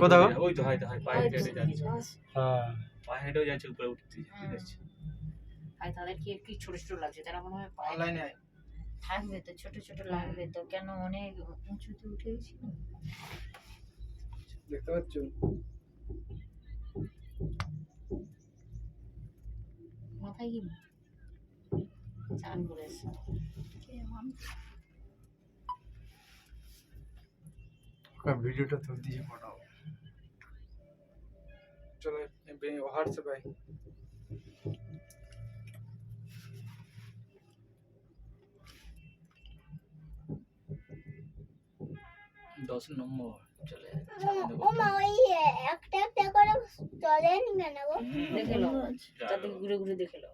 কোথাও ওই তো হয়তো হয় পায়ে হেঁটে যাচ্ছে, হ্যাঁ পায়ে হেঁটেও যাচ্ছে উপরে উঠতে যাচ্ছে। আর তাদের কি ছোট ছোট লাগছে, তারা মনে হয় পায়ে অনলাইনে থাকবে তো, ছোট ছোট লাগবে তো, কেন অনেক উঁচুতে উঠে গেছিল। দেখতে পাচ্ছ মাথায় কি চান করে এসছে ভিডিওটা তো দিয়ে পাঠাও। চলো হোয়াটসঅ্যাপ আই 10 নম্বর চলে ও মা ওই একটা একটা করে চলে নি কেন গো? দেখে লো, তাদের ঘুরে ঘুরে দেখে লো।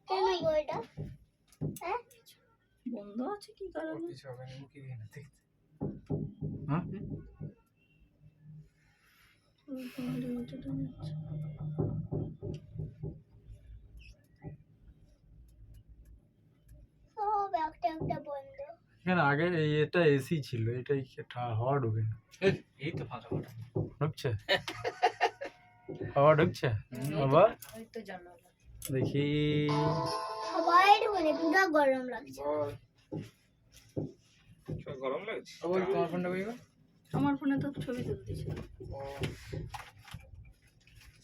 কেন গো এটা? হ্যাঁ বন্ধ আছে কি কারণে? কিছু হবে না মুখে দিয়ে না দেখতে হ্যাঁ সব একটা একটা বন্ধ। কেন আগে এটা এসি ছিল, এটাই হাওয়া ঢুকে না। এই তো ফাঁকা ফাঁকা ঢুকছে হাওয়া ঢুকছে আবার ওই তো জানালা। দেখি সবাই ঢুকে পুরো গরম লাগছে। বল গরম লাগছে বল তোমার ফোনটা কই গো আমার ফোনে তো ছবি তুলতেছে।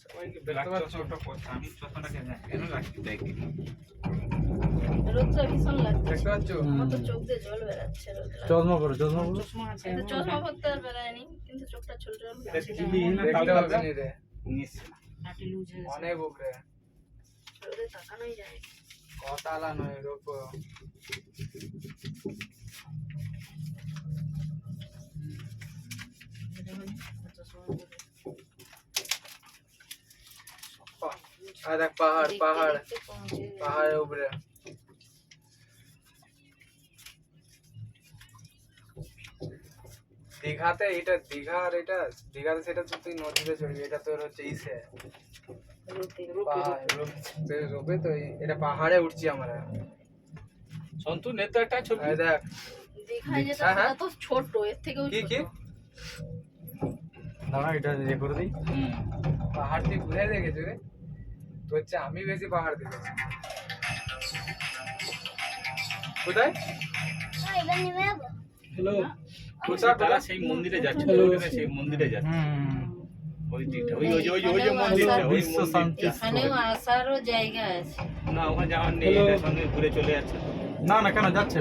সবাইকে দেখতে দেখতে পাচ্ছ একটা কথা, আমি চশমাটা কেন রাখি দেখি রোদটা ভীষণ লাগছে, দেখতে পাচ্ছ আমার তো চোখ দিয়ে জল বেরাচ্ছে রোদটা। চশমা পরো চশমা পরো। চশমা আছে, কিন্তু চশমা পরতে আর বেরায়নি, কিন্তু চোখটা ছোট ছোট এটা লাগছে। চিলি না দেখতে কালকে হবে নি রে নিশ্চয় নাটি লুজ হয়ে গেছে, অনেক উপরে রোদে তাকানোই যায় না। কতালা নয় রূপ চশমা পরে। আর দেখ পাহাড় দেখতে পাহাড় দেখতে পৌঁছে গেছি। পাহাড়ের উপরে দীঘাতে এটা দীঘার এটা দীঘাতে সেটা তো তুই নদীতে চড়বি, এটা তোর হচ্ছে ইসে রোদে পাহাড় রূপে তো এটা পাহাড়ে উঠছি আমরা। সন্তু নেতা একটা ছবি এই দেখ দীঘায় যেটা হ্যাঁ, হ্যাঁ। সেটা তো ছোট, এর থেকেও কি কি ছোট। দাঁড়া এটা ইয়ে করে দিই। পাহাড় তুই ঘুরে দেখেছি রে, তো হচ্ছে আমি বেশি পাহাড় দেখেছি। কোথায় এবার নেমে যাবো। হ্যালো তারা সেই মন্দিরে যাচ্ছে, সেই মন্দিরে যাচ্ছে ওই দিকটা, ওই ওই ওই ওই যে এখানেও মন্দিরটা, আসার- ওই বিশ্ব মন্দির। শান্তি এখানেও আসারও জায়গা আছে। না ওখানে যাওয়ার নেই, এটা সঙ্গে ঘুরে চলে যাচ্ছে। না না কেন যাচ্ছে